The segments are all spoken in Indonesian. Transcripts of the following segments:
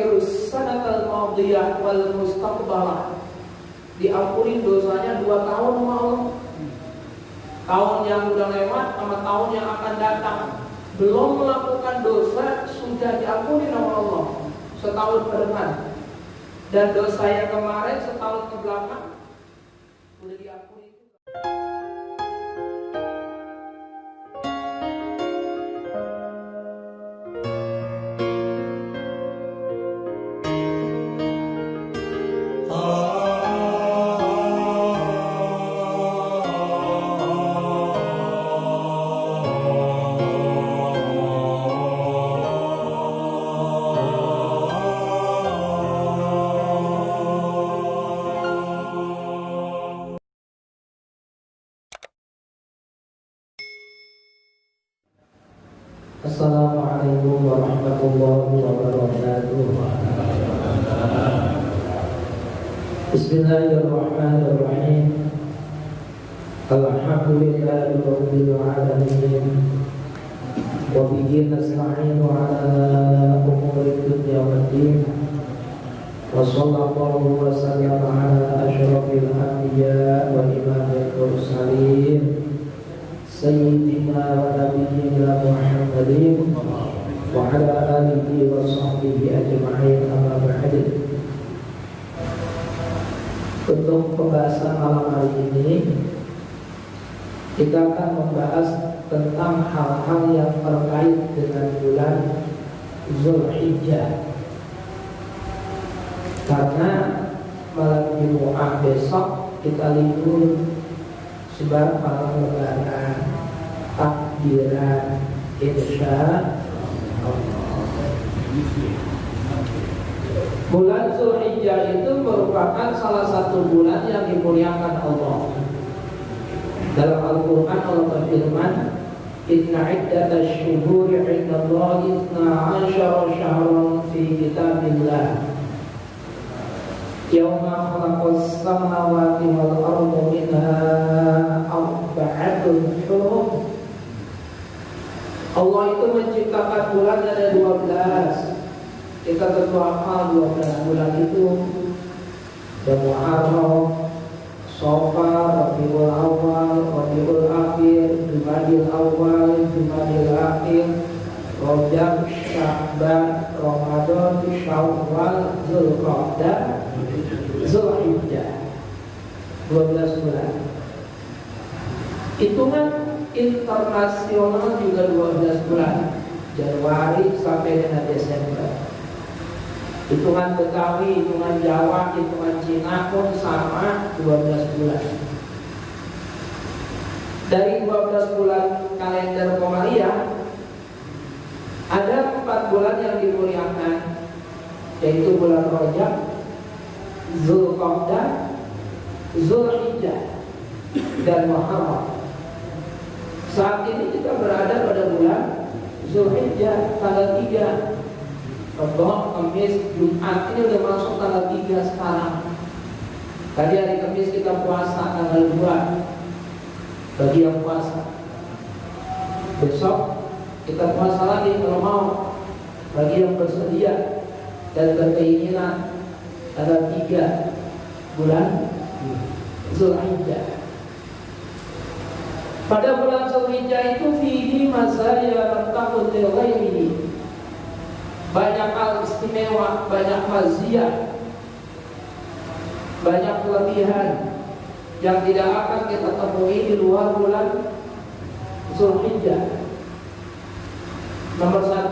yukaffirus sanatal madiyah wal mustaqbalah. Diampuni dosanya 2 tahun sama Allah. Tahun yang udah lewat sama tahun yang akan datang. Belum melakukan dosa sudah diampuni sama Allah setahun ke depan. Dan dosa yang kemarin setahun ke belakang sudah diampuni. Assalamualaikum warahmatullahi wabarakatuh. Bismillahirrahmanirrahim. Alhamdulillahi rabbil alamin. Wa bihi nasta'inu ala umuri dunya waddin. Wa sallallahu wa sallama ala asyrafil anbiya wa imamil mursalin Sayyidina wa nabiyyina Muhammadin wa ala alihi wa sahbihi ajma'in, amma ba'd. Untuk pembahasan malam hari ini kita akan membahas tentang hal-hal yang terkait dengan bulan Zulhijjah. Karena malam Jumat besok kita libur sebab malam lebaran, takbiran, insya Allah. Bulan Zulhijjah itu merupakan salah satu bulan yang dimuliakan Allah. Dalam Al-Quran Allah berfirman, Inna iddatash syuhuri 'indallahi 12 syahran fi kitabillah Yawma khalaqas samawati wal arda minha arba'atun hurum. Allah itu menciptakan bulan ada 12. Kita tentu hafal 12 bulan itu. Ada Muharram, Safar, Rabiul Awal, Rabiul Akhir, Jumadil Awal, Jumadil Akhir, Rajab, Sya'ban, Ramadan, Syawal, Zulqa'dah, Zulhijjah. 12 bulan. Hitungan internasional juga 12 bulan, Januari sampai dengan Desember. Hitungan Betawi, hitungan Jawa, hitungan Cina pun sama 12 bulan. Dari 12 bulan kalender Qamariyah ada 4 bulan yang dimuliakan, yaitu bulan Rajab, Zulqa'dah, Zulhijjah, dan Muharram. Saat ini kita berada pada bulan Zulhijjah, tanggal 3. Rabu, Kamis, Jumat, ini udah masuk tanggal 3 sekarang. Tadi hari Kamis kita puasa tanggal 2 bagi yang puasa. Besok kita puasa lagi kalau mau, bagi yang bersedia dan berkeinginan, tanggal 3 bulan Zulhijjah. Pada bulan Zulhijjah itu fihi mazaya lam takun li ghairihi. Banyak hal istimewa, banyak maziyah, banyak kelebihan yang tidak akan kita temui di luar bulan Zulhijjah. Nomor 1,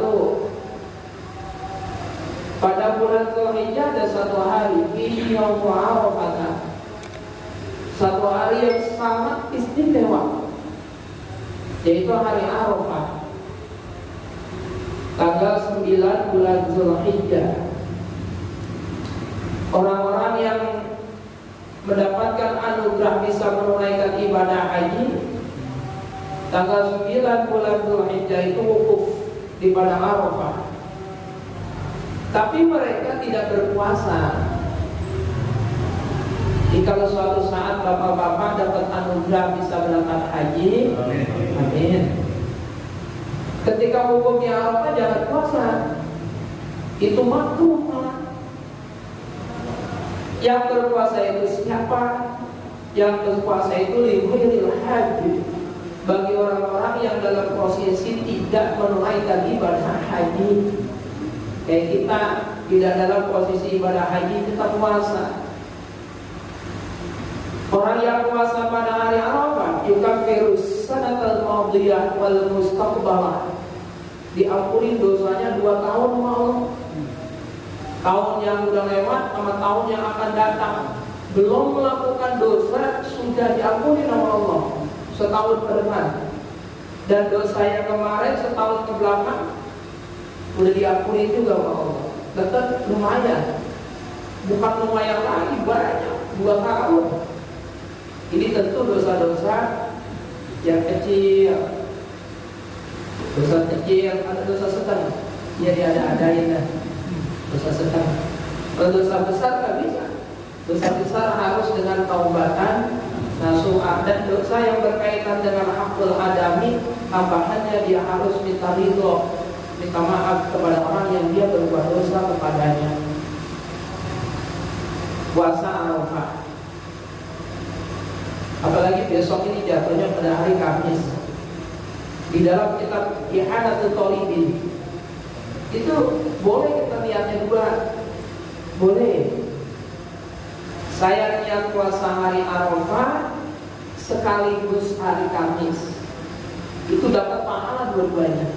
pada bulan Zulhijjah ada satu hari, fihi yaum Arafah, satu hari yang sangat istimewa, yaitu hari Arafah, tanggal 9 bulan Zulhijjah. Orang-orang yang mendapatkan anugerah bisa menunaikan ibadah haji, tanggal 9 bulan Zulhijjah itu wukuf di padang Arafah. Tapi mereka tidak berpuasa. Jadi kalau suatu saat bapak-bapak dapat anugerah bisa berangkat haji, amin. Ketika hukumnya Arafah jangan puasa. itu makruh malah. Yang berpuasa itu siapa? Yang berpuasa itu lighairil haji, bagi orang-orang yang dalam posisi tidak menunaikan ibadah haji. Kayak kita tidak dalam posisi ibadah haji, kita puasa. Orang yang puasa pada hari Arafah yukaffirus sanatal madiyah wal mustaqbalah, diampuni dosanya 2 tahun sama Allah. Tahun yang sudah lewat sama tahun yang akan datang. Belum melakukan dosa sudah diampuni sama Allah setahun ke depan. Dan dosa yang kemarin setahun ke belakang udah diampuni juga sama Allah. Tetap lumayan. Bukan lumayan lagi, banyak, 2 tahun. Ini tentu dosa-dosa yang kecil. Dosa kecil, ada dosa sedang. Jadi ada-adain lah. Dosa sedang. Kalau dosa besar nggak bisa. Dosa besar harus dengan taubatan nasuha, dan dosa yang berkaitan dengan hakul adami tambahannya dia harus minta ridho, minta maaf kepada orang yang dia berbuat dosa kepadanya. Puasa Arafah, apalagi besok ini jatuhnya pada hari Kamis. Di dalam kitab Ihanatul Thalibin itu boleh kita niatnya 2. Boleh. Saya niat puasa hari Arafah sekaligus hari Kamis. Itu dapat pahala dua-duanya.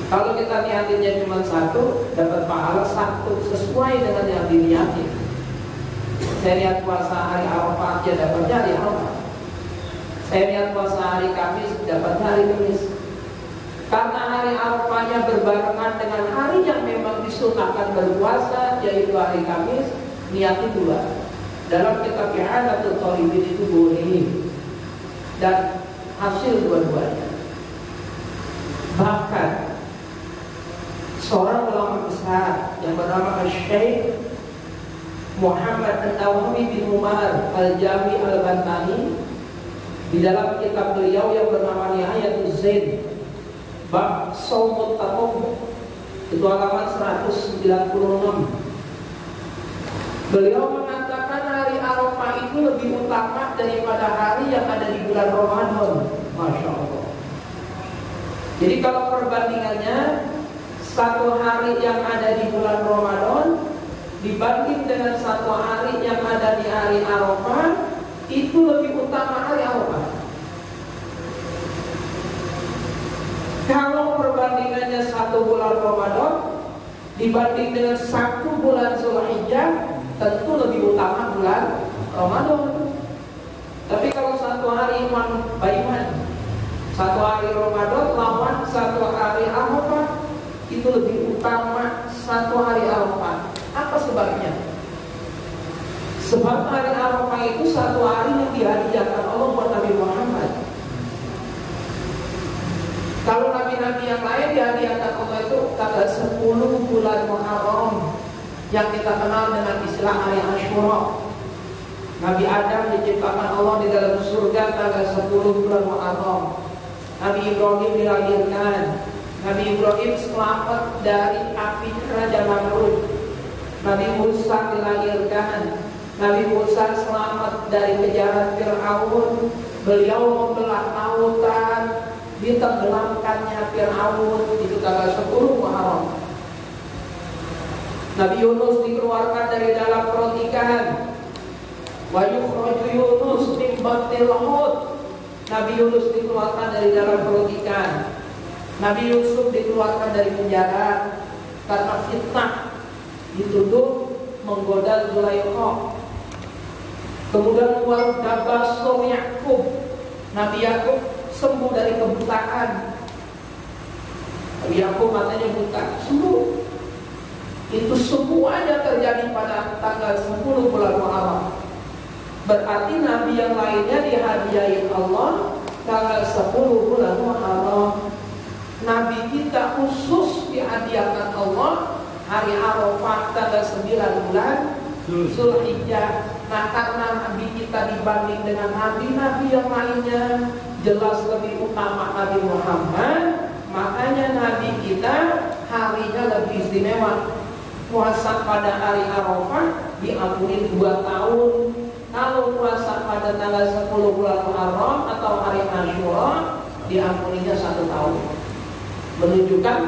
Kalau kita niatinnya cuma 1, dapat pahala 1 sesuai dengan yang diniatin. Saya niat puasa hari Arafah aja dapatnya hari Arafah. Saya niat puasa hari Kamis dapatnya hari Kamis. Karena hari Arafahnya berbarengan dengan hari yang memang disunahkan berpuasa, yaitu hari Kamis, niatin 2. Dalam kitab Ihanatul Thalibin itu boleh, dan hasil dua-duanya. Bahkan seorang ulama besar yang bernama Syekh Muhammad An-Nawawi bin Umar Al-Jami Al-Bantani, di dalam kitab beliau yang bernama Nihayatul Zain bab Shaumut Tatawwu, itu halaman 196, beliau mengatakan hari Arafah itu lebih utama daripada hari yang ada di bulan Ramadan. Masya Allah. Jadi kalau perbandingannya, 1 hari yang ada di bulan Ramadan dibanding dengan 1 hari yang ada di hari Arafah, itu lebih utama hari Arafah. Kalau perbandingannya 1 bulan Ramadan dibanding dengan 1 bulan Zulhijjah, tentu lebih utama bulan Ramadan. Tapi kalau 1 hari iman baiman, 1 hari Ramadan lawan 1 hari Arafah, itu lebih utama 1 hari Arafah. Apa sebabnya? Sebab hari Arafah itu 1 hari yang dihadiahkan Allah buat Nabi Muhammad. Kalau nabi-nabi yang lain dihadiahkan Allah itu tanggal 10 bulan Muharram, yang kita kenal dengan istilah hari Asyura. Nabi Adam diciptakan Allah di dalam surga tanggal 10 bulan Muharram. Nabi Ibrahim dilahirkan. Nabi Ibrahim selamat dari api Raja Namrud. Nabi Musa dilahirkan. Nabi Musa selamat dari kejaran Fir'aun. Beliau membelah lautan, ditenggelamkannya Fir'aun, itu tanggal 10 Muharram. Nabi Yunus dikeluarkan dari dalam perut ikan. Wa yukhraju Yunus min batnil hut. Nabi Yunus dikeluarkan dari dalam perut ikan. Nabi Yusuf dikeluarkan dari penjara karena fitnah, dituduh menggoda Zulaikha. Kemudian keluar Basor Yakub. Nabi Yakub sembuh dari kebutaan. Nabi Yakub matanya buta, sembuh. Itu semuanya terjadi pada tanggal 10 bulan Muharram. Berarti Nabi yang lainnya dihadiahin Allah tanggal 10 bulan Muharram. Nabi kita khusus dihadiahkan Allah hari Arafah tanggal 9 bulan Zulhijjah. Nah, karena Nabi kita dibanding dengan Nabi-Nabi yang lainnya jelas lebih utama Nabi Muhammad, makanya Nabi kita harinya lebih istimewa. Puasa pada hari Arafah diampuni 2 tahun. Kalau puasa pada tanggal 10 bulan Muharram atau hari Asyura diampuninya 1 tahun. Menunjukkan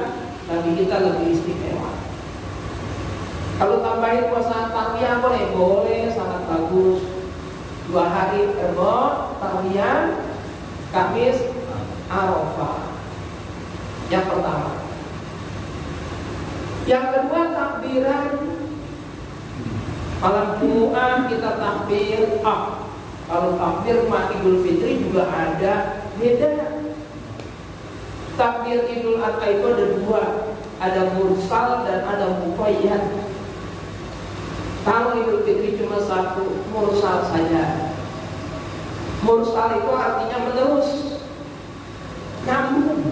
Nabi kita lebih istimewa. Kalau tambahin puasa tarwiyah boleh, sangat bagus. 2 hari tarwiyah, Kamis, Arafah. Yang pertama. Yang kedua, takbiran. Malam Jumat kita takbir up. Kalau takbir Idul Fitri juga ada beda. Takbir Idul Adha itu ada 2, ada mursal dan ada muqayyad. Kalau Idul Fitri cuma 1, mursal saja. Mursal itu artinya menerus, nyambung.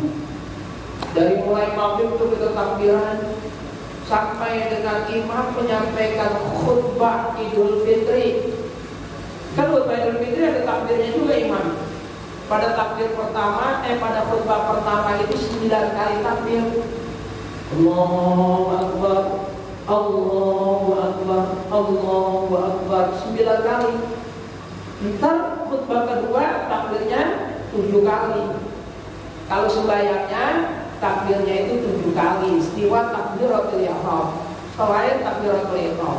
Dari mulai maghrib itu kita takbiran sampai dengan imam menyampaikan khutbah Idul Fitri. Kan khutbah Idul Fitri ada takbirnya juga imam. Pada takbir pertama, pada khutbah pertama itu 9 kali takbir. Allahu Akbar, Allahu Akbar, Allahu Akbar, 9 kali. Ntar khutbah kedua takbirnya 7 kali. Kalau sembahyangnya takbirnya itu 7 kali. Istiwa takbiratul ihram, selain takbiratul ihram.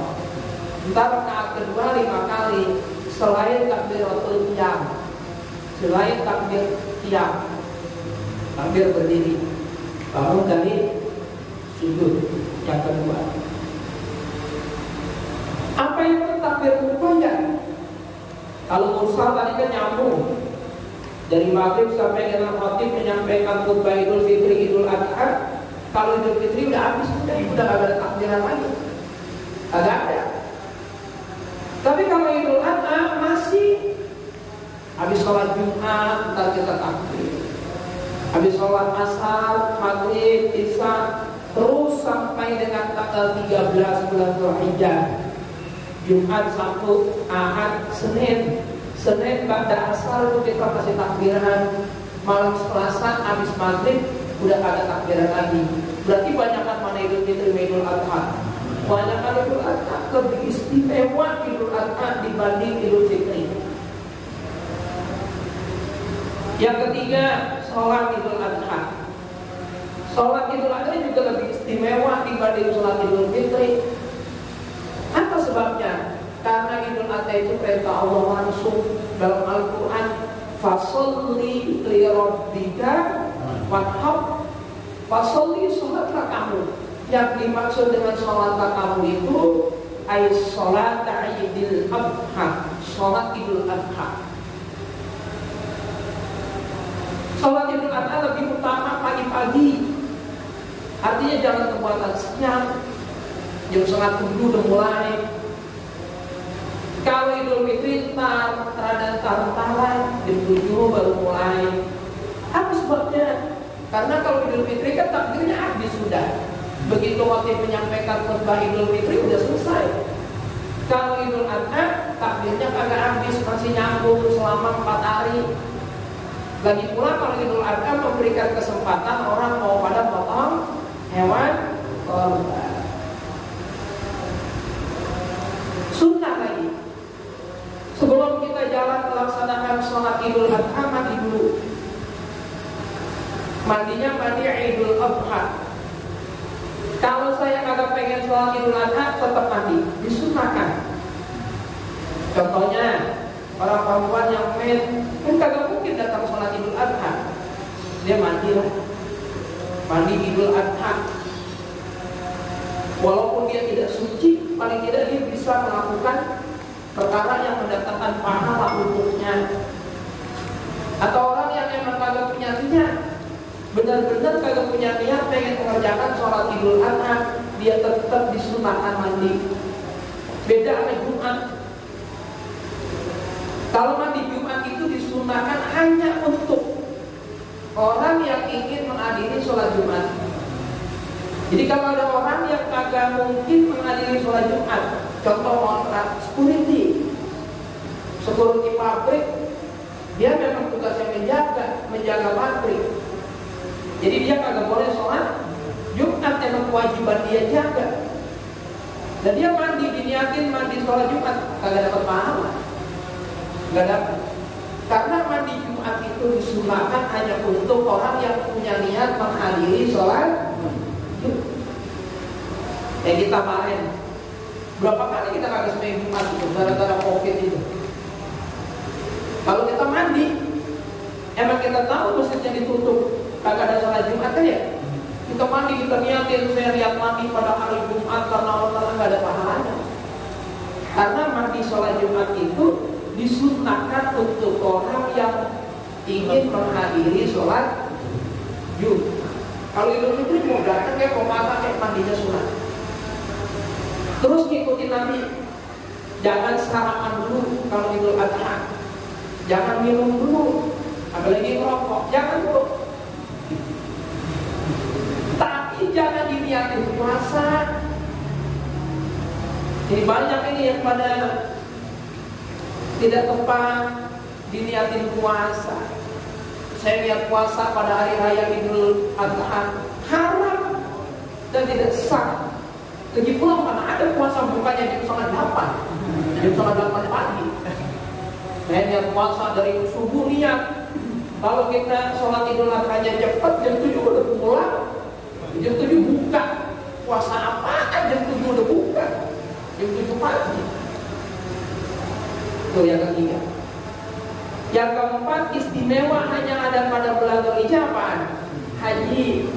Ntar rakaat kedua 5 kali, selain takbiratul qiyam. Selain takbir qiyam, takbir berdiri, bangun dari sujud yang kedua. Apa itu takbir muqayyad? Kalau mursal tadi kan nyambung dari maghrib sampai dengan khatib menyampaikan khutbah Idul Fitri, Idul Adha. Kalau Idul Fitri udah habis, udah gak ada takbiran lagi, agak ada. Tapi kalau Idul Adha masih. Habis sholat Jumat, ntar kita takbir. Habis sholat asar, maghrib, isya, terus sampai dengan tanggal 13 bulan Dzulhijjah. Jumat, Sabtu, Ahad, Senin ba'da asar itu kita kasih takbiran. Malam Selasa, habis maghrib, udah ada takbiran lagi. Berarti banyakan mana Idul Fitri, Idul Adha. Banyakan Idul Adha, lebih istimewa Idul Adha dibanding Idul Fitri. Yang ketiga, sholat Idul Adha. Sholat Idul Adha juga lebih istimewa dibanding sholat Idul Fitri. Apa sebabnya? Karena Idul Adha itu perintah Allah langsung dalam Al-Quran. Fasolli li rabbika wanhar. Fasolli, sholatlah kamu. Yang dimaksud dengan sholatlah kamu itu ay sholat Idul Adha, sholat Idul Adha. Sholat Idul Adha lebih utama pagi-pagi. Artinya jangan kebuatan siang, jam 6:30 udah mulai. Kalau Idul Fitri rada taruhan, jam 7 baru mulai. Apa sebabnya? Karena kalau Idul Fitri kan takbirnya habis sudah. Begitu waktu menyampaikan khutbah Idul Fitri udah selesai. Kalau Idul Adha takbirnya kagak habis, masih nyambung selama 4 hari. Lagi pula kalau Idul Adha memberikan kesempatan orang mau pada potong hewan korban. Sunnah lagi. Sebelum kita jalan melaksanakan sholat Idul Adha, mandi dulu. Mandinya mandi Idul Adha. Kalau saya kagak pengen sholat Idul Adha, tetap mandi, disunnahkan. Contohnya orang perempuan yang main kan kagak mungkin datang sholat Idul Adha, dia mandilah, mandi Idul Adha. Walaupun dia tidak suci, paling tidak dia bisa melakukan perkara yang mendatangkan pahala untuknya. Atau orang yang memang kagak punya niat, benar-benar kagak punya niat pengen mengerjakan sholat Idul Adha, dia tetap disunahkan mandi. Beda sama Jumat. Kalau mandi Jumat itu disunahkan hanya untuk orang yang ingin menghadiri sholat Jumat. Jadi kalau ada orang yang kagak mungkin menghadiri sholat Jumat, contoh kontrak security pabrik, dia memang tugasnya menjaga pabrik. Jadi dia kagak boleh sholat Jumat, kewajiban dia jaga. Dan dia mandi, diniatin mandi sholat Jumat, kagak dapat pahala. Gak dapat. Karena mandi Jumat itu disunahkan hanya untuk orang yang punya niat menghadiri sholat Jumat. Kita kemarin berapa kali kita kagak sembahyang Jumat itu gara-gara COVID itu. Kalau kita mandi, emang kita tahu masjidnya ditutup, kagak ada sholat Jumat kan ya? Kita mandi, kita niatin, saya lihat mandi pada hari Jumat karena Allah nggak ada pahalanya. Karena mandi sholat Jumat itu disunahkan untuk orang yang ingin menghadiri sholat Jumat. Kalau Idul Fitri mau datang kayak mau makan kayak mandinya sunat. Terus ngikutin Nabi. Jangan sarapan dulu kalau Idul Adha. Jangan minum dulu, apalagi merokok. Jangan dulu. Tapi jangan diniatin puasa. Jadi banyak ini yang pada tidak tepat diniatin puasa. Saya lihat puasa pada hari raya Idul Adha haram dan tidak sah. Lagi pula mana ada puasa bukanya jam 7:30, jam 7:30 pagi. Saya lihat puasa dari subuh niat. Kalau kita sholat Idul Adha-nya cepat, jam 7 udah pulang, jam 7 buka. Puasa apaan jam 7 udah buka? Jam 7 pagi. Itu yang ketiga. Yang keempat, istimewa hanya ada pada bulan Dzulhijjah apaan? Haji.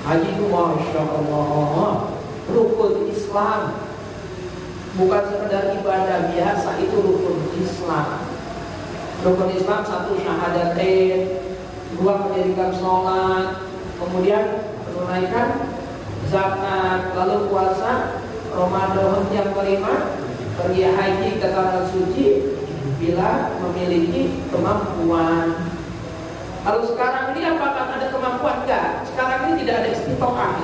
Haji itu Masya Allah rukun Islam. Bukan sekedar ibadah biasa, itu rukun Islam. Rukun Islam satu syahadatain, dua mendirikan sholat, kemudian menunaikan zakat, lalu puasa Ramadan. Yang kelima, pergi haji ke tanah suci bila memiliki kemampuan. Kalau sekarang ini apakah ada kemampuan? Enggak. Sekarang ini tidak ada istitoah.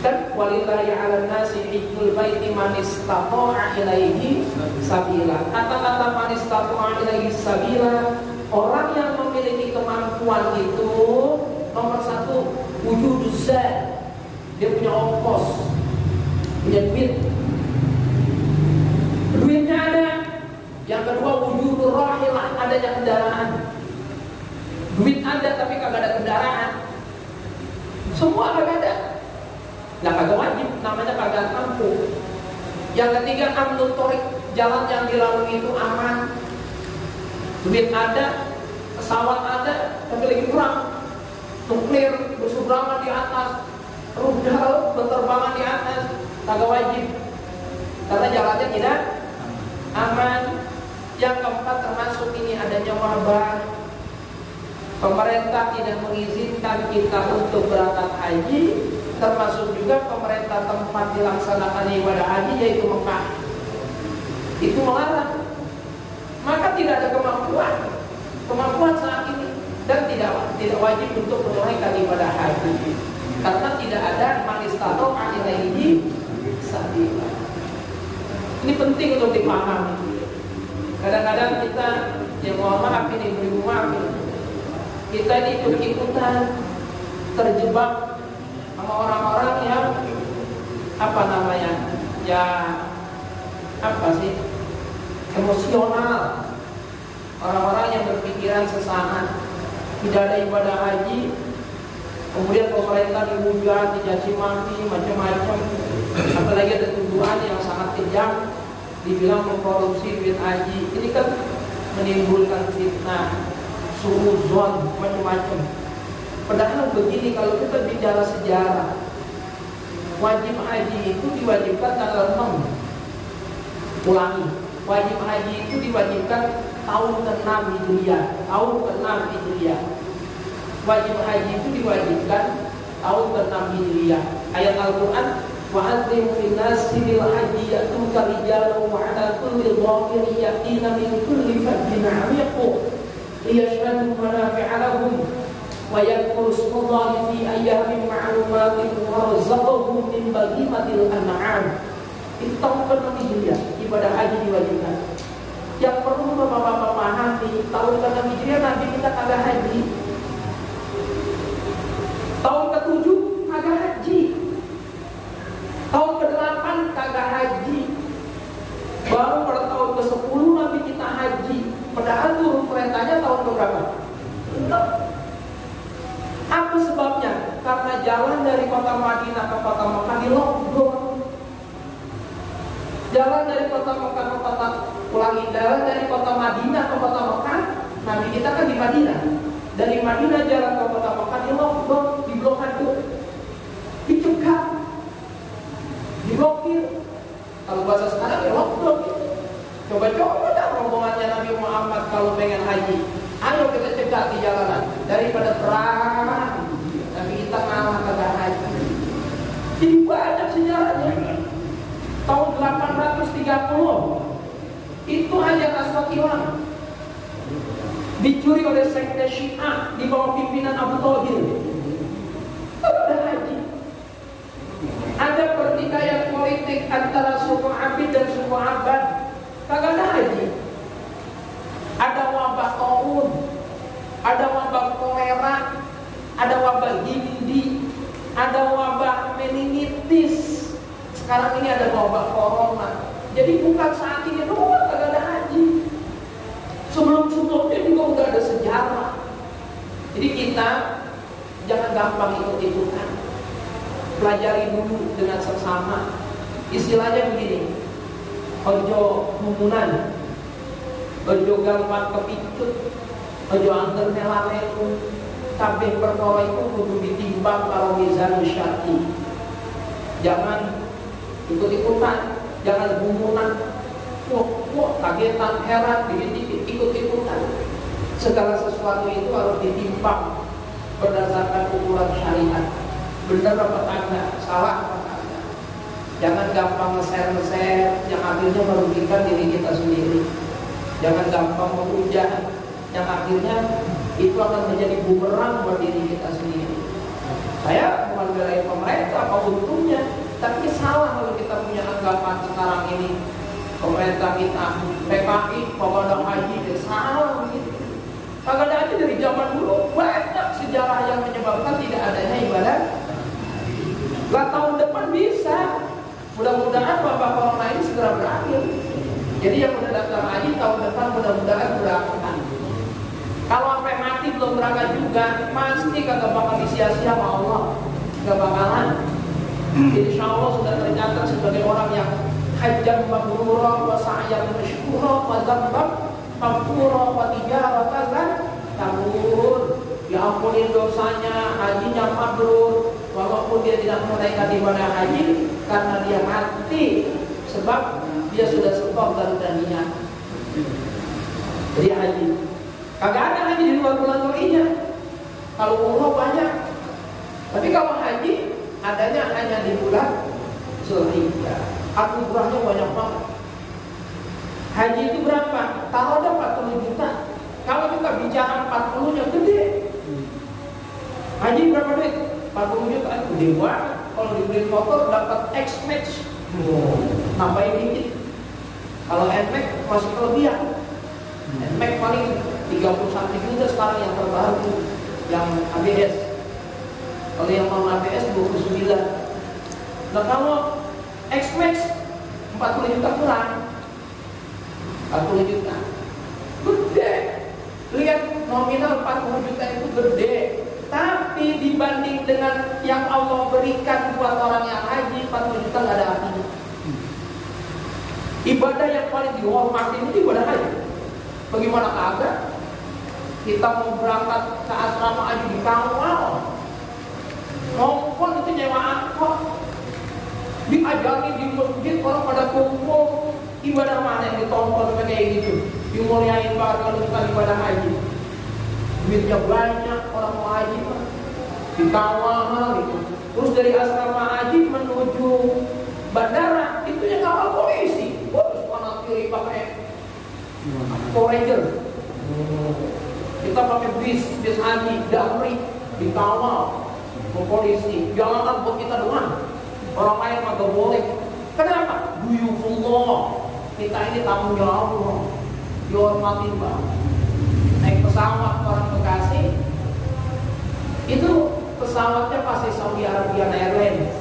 Dan walillahi 'alan nasi hijjul baiti man istata'a ilaihi sabila. Kata-kata man istata'a ilaihi sabila, orang yang memiliki kemampuan itu nomor satu wujuduz zat. Dia punya ongkos, punya duit. Duitnya ada. Yang kedua wujudur rahilah, adanya kendaraan. Duit ada tapi kagak ada kendaraan. Semua kagak ada. Nah kagak wajib, namanya kagak mampu. Yang ketiga amnut thorik, jalan yang dilalui itu aman. Duit ada, pesawat ada, tapi lagi kurang. Nuklir, berseberangan di atas, rudal berterbangan di atas, kagak wajib. Karena jalannya tidak aman. Yang keempat termasuk ini adanya wabah. Pemerintah tidak mengizinkan kita untuk berangkat haji, termasuk juga pemerintah tempat dilaksanakan ibadah haji yaitu Mekah. Itu melarang. Maka tidak ada kemampuan saat ini dan tidak wajib untuk menunaikan ibadah haji. Karena tidak ada man istata'a ilaihi sabila. Ini penting untuk dipahami. Kadang-kadang kita, ya mohon maaf ini, beri maaf ini, kita ini ikut-ikutan terjebak sama orang-orang yang apa namanya, ya apa sih, emosional. Orang-orang yang berpikiran sesaat, tidak ada ibadah haji, kemudian pemerintah dihujat, dicaci maki, macam-macam. Apalagi ada tuduhan yang sangat kejam, dibilang mengkorupsi duit haji. Ini kan menimbulkan fitnah, suudzon, macam-macam. Padahal begini, kalau kita bicara sejarah, wajib haji itu diwajibkan tanggal 6. Ulangi, wajib haji itu diwajibkan tahun ke-6 Hijriah. Tahun ke-6 Hijriah. Wajib haji itu diwajibkan tahun ke-6 Hijriah. Ayat Al-Quran, وَأَذِّنْ فِي النَّاسِ بِالْحَجِّ يَأْتُوكَ رِجَالًا وَعَلَى كُلِّ ضَامِرٍ يَأْتِينَ مِنْ كُلِّ فَجٍّ عَمِيقٍ لِيَشْهَدُوا مَنَافِعَ لَهُمْ وَيَذْكُرُوا اسْمَ اللَّهِ فِي أَيَّامٍ مَّعْلُومَاتٍ وَرَزَقَهُم مِّن بَهِيمَةِ الْأَنْعَامِ. Itu tahun ke-6 Hijriah, ibadah haji diwajibkan. Yang perlu Bapak-bapak pahami, tahun ke-6 Hijriah Nabi kita kagak haji. Tahun ke-7 kagak haji. Tahun ke-8 kagak haji. Baru pada tahun ke-10 Nabi kita haji. Padahal turun perintahnya tahun ke-berapa? Apa sebabnya? Karena jalan dari kota Madinah ke kota Mekah di lockdown. Jalan dari kota Mekah ke kota jalan dari kota Madinah ke kota Mekah. Nabi kita kan di Madinah. Dari Madinah jalan ke kota Mekah di lockdown, di blokade, dicegah, diblokir. Kalau bahasa sekarang ya lockdown. Coba-coba dah rombongannya Nabi Muhammad kalau pengen haji. Ayo kita cegah di jalanan daripada perang. Nabi kita malah kagak haji. Jadi banyak sejarahnya. Tahun 830 itu aja Aswad dicuri oleh sekte Syiah di bawah pimpinan Abu Thalib. Ada haji. Ada pertikaian politik antara suku Abid dan suku Abbad. Kagak ada haji. Ada wabah taun, ada wabah kolera, ada wabah gindi, ada wabah meningitis. Sekarang ini ada wabah corona. Jadi bukan saat ini doang kagak ada haji. Sebelum-sebelumnya juga udah ada sejarah. Jadi kita jangan gampang ikut-ikutan. Pelajari dulu dengan seksama. Istilahnya begini, ojo mumunan, ojo gampang kepicut, ojo angger melaku, kabeh perkara itu kudu ditimbang kalau mizan syar'i. Jangan ikut-ikutan, jangan mumunan. Wah, kagetan, heran, dikit-dikit ikut-ikutan. Segala sesuatu itu harus ditimbang berdasarkan ukuran syariat. Benar apa enggak, salah apa enggak. Jangan gampang nge-share yang akhirnya merugikan diri kita sendiri. Jangan gampang menghujat yang akhirnya itu akan menjadi bumerang buat diri kita sendiri. Saya bukan belain pemerintah apa untungnya, tapi salah kalau kita punya anggapan sekarang ini pemerintah kita PKI pokoknya haji salah begitu. Kagak ada haji dari zaman dulu, banyak sejarah yang menyebabkan tidak adanya ibadah. Lah tahun depan bisa. Mudah-mudahan wabah corona ini segera berakhir. Jadi yang udah daftar haji tahun depan mudah-mudahan berangkat. Kalau sampai mati belum berangkat juga, pasti kagak bakal disia-sia sama Allah. Gak bakalan. Insya Allah sudah tercatat sebagai orang yang hajjan mabrura wa sa'yan masykura wa dzamban maghfura wa tijaratan tabur. Diampuni dosanya, hajinya mabrur, walaupun dia tidak menunaikan ibadah haji karena dia mati sebab dia sudah stop dan niat. Jadi haji kagak ada haji di luar bulan Dzulhijjah. Kalau umroh banyak, tapi kalau haji adanya hanya di bulan Dzulhijjah. Anugerahnya banyak banget. Haji itu berapa? Taruh ada 40 juta. Kalau kita bicara 40 nya gede. Haji berapa duit? 40 juta itu gede banget. Kalau dibeli motor dapat X-Max. Nambahin dikit. Kalau N-Max masih kelebihan. N-Max paling 31 juta sekarang yang terbaru, yang ABS. Kalau yang non ABS 29. Nah kalau X-Max 40 juta kurang, 40 juta gede. Lihat nominal 40 juta itu gede, tapi dibanding dengan yang Allah berikan buat orang yang haji 40 juta nggak ada artinya. Ibadah yang paling dihormati itu ibadah haji. Bagaimana kagak? Kita mau berangkat ke asrama haji dikawal, nongkon itu nyewa angkot, diajari di masjid orang pada kumpul. Ibadah mana yang ditonton kayak gitu? Dimuliain banget kalau kita ibadah haji. Duitnya banyak orang mau haji mah dikawal gitu. Terus dari asrama haji menuju bandara itu yang kawal polisi. Terus kanan kiri pakai Forager. Kita pakai bis haji damri dikawal polisi. Jangan buat kita doang. Orang lain mah gak boleh. Kenapa? Duyufullah. Kita ini tamu Allah. Dihormatin banget. Naik pesawat orang Bekasi itu pesawatnya pasti Saudi Arabian Airlines.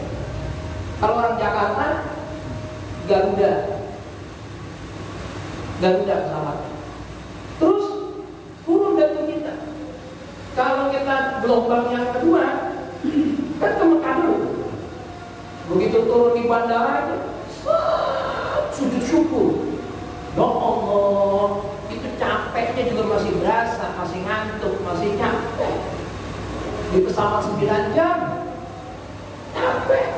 Kalau orang Jakarta, Garuda pesawat. Terus turun dari kita. Kalau kita gelombang yang kedua, kan ke Mekah dulu. Begitu turun di bandara itu, sujud syukur. Ya Allah, itu capeknya juga masih berasa, masih ngantuk, masih capek. Di pesawat 9 jam, capek.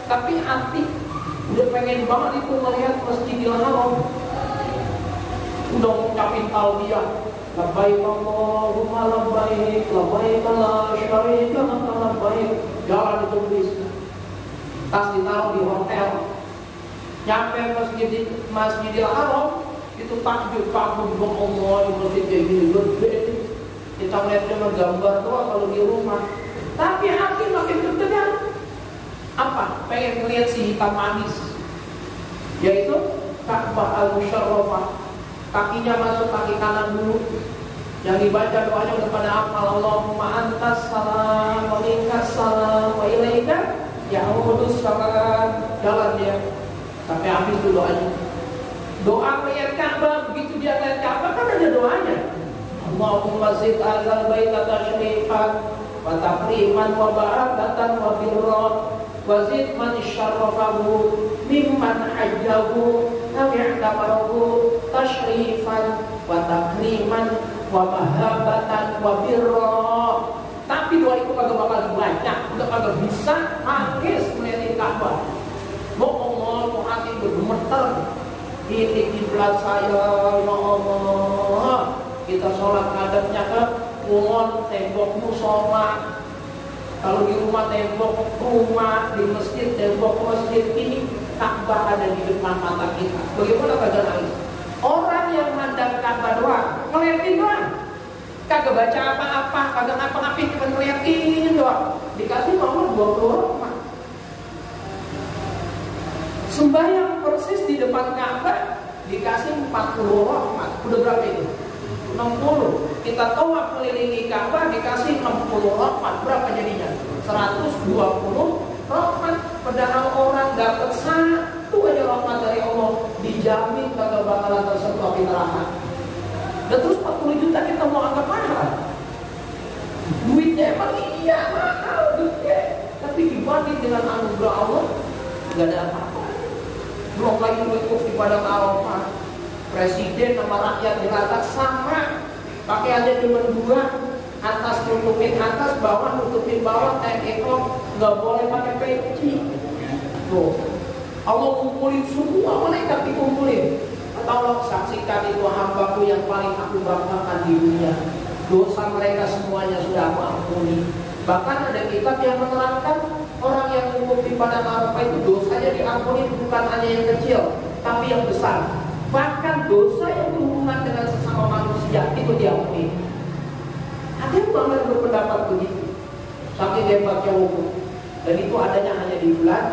Tapi hati udah pengen banget itu melihat Masjidil Haram. Udah ngucapin talbiyah, labbaik Allahumma labbaik, labbaik la syarika laka labbaik. Jalan itu bis. Tas ditaruh di hotel. Nyampe Masjidil Haram, itu takjub kagum Allah, di masjid kayak gini gede. Kita melihatnya gambar doang kalau di rumah. Tapi hati makin bertegang. Apa? Pengen melihat si hitam manis, yaitu Ka'bah al-Musharrafah. Kakinya masuk kaki kanan dulu. Yang dibaca doanya udah pada hafal. Allahumma antas salam wa minkas salam wa ilaika ya'udus salam. Jalan dia sampai habis dulu doanya. Doa melihat Ka'bah, begitu dia melihat Ka'bah kan ada doanya. Allahumma zid azal baita tashrifan wa takriman wa barakatan wa birra wazid man syarrafahu mimman hajjahu nabi'tabarahu tashrifan wa takriman wa mahabatan wa birra. Tapi doa itu kagak bakal dibaca, udah kagak bisa nangis melihat Ka'bah. Allah, kok hati bergemeter. Ini kiblat saya, ya Allah. Kita sholat ngadepnya ke kulon, tembok musola. Kalau di rumah tembok rumah, di masjid tembok masjid. Ini Ka'bah ada di depan mata kita. Bagaimana kagak nangis? Orang yang mandang Ka'bah doang, ngeliatin doang, kagak baca apa-apa, kagak ngapa-ngapain, cuma ngeliatin doang. Dikasih nomor 20 rahmat. Sembahyang persis di depan Ka'bah dikasih 40 rahmat. Udah berapa itu? 60. Kita tawaf kelilingi Ka'bah dikasih 60 rahmat. Berapa jadinya? 120 rahmat. Padahal orang dapat satu aja rahmat dari Allah, dijamin kagak bakalan tersentuh api neraka. Dan terus 40 juta kita mau anggap mahal. Duitnya emang iya mahal duitnya, tapi dibanding dengan anugerah Allah nggak ada apa-apa. Belum lagi wukuf di padang Arafah, presiden sama rakyat dirata sama, pakaiannya cuma 2, atas nutupin atas, bawah nutupin bawah, ekor nggak boleh pakai peci. Tuh, Allah kumpulin semua malaikat dikumpulin. Tolong saksikan itu hambaku yang paling aku banggakan di dunia. Dosa mereka semuanya sudah aku ampuni. Bahkan ada kitab yang menerangkan orang yang wukuf di padang Arafah itu dosanya diampuni bukan hanya yang kecil, tapi yang besar. Bahkan dosa yang berhubungan dengan sesama manusia itu diampuni. Ada yang bangga berpendapat begitu. Saking hebatnya wukuf. Dan itu adanya hanya di bulan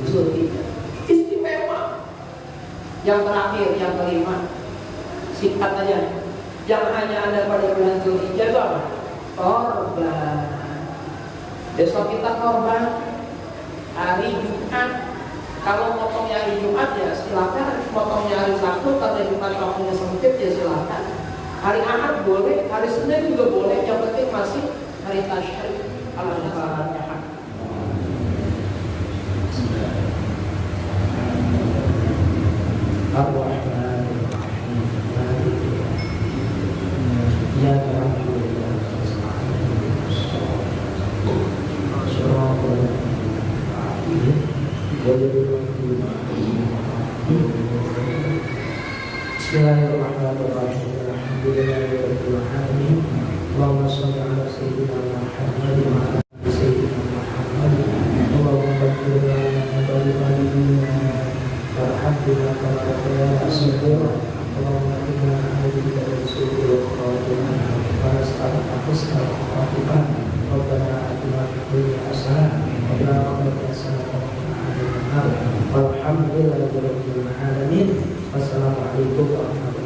Zulhijjah. Istimewa. Yang terakhir, yang kelima, singkat aja. Yang hanya ada pada bulan Zulhijjah itu apa? Korban. Besok kita korban hari Jumat. Kalau potongnya hari Jumat ya silakan, potongnya hari Sabtu karena Jumat waktunya sempit ya silakan. Hari Ahad boleh, hari Senin juga boleh, yang penting masih hari tasyrik. Kalau kesalahannya hak. Bismillahirrahmanirrahim. Alhamdulillahirabbil alamin. Allahumma shalli ala sayyidina Muhammad wa ala ali sayyidina Muhammad. Allahumma ighfir lana wa li walidina warhamna kama rabbayana shaghira. Allahumma inna na'udzu bika min su'il khatimah wa nas'aluka husnal khatimah. Rabbana atina fid dunya hasanah wa fil akhirati hasanah wa qina adzabannar. Walhamdulillahirabbil alamin. Wassalamualaikum warahmatullahi wabarakatuh.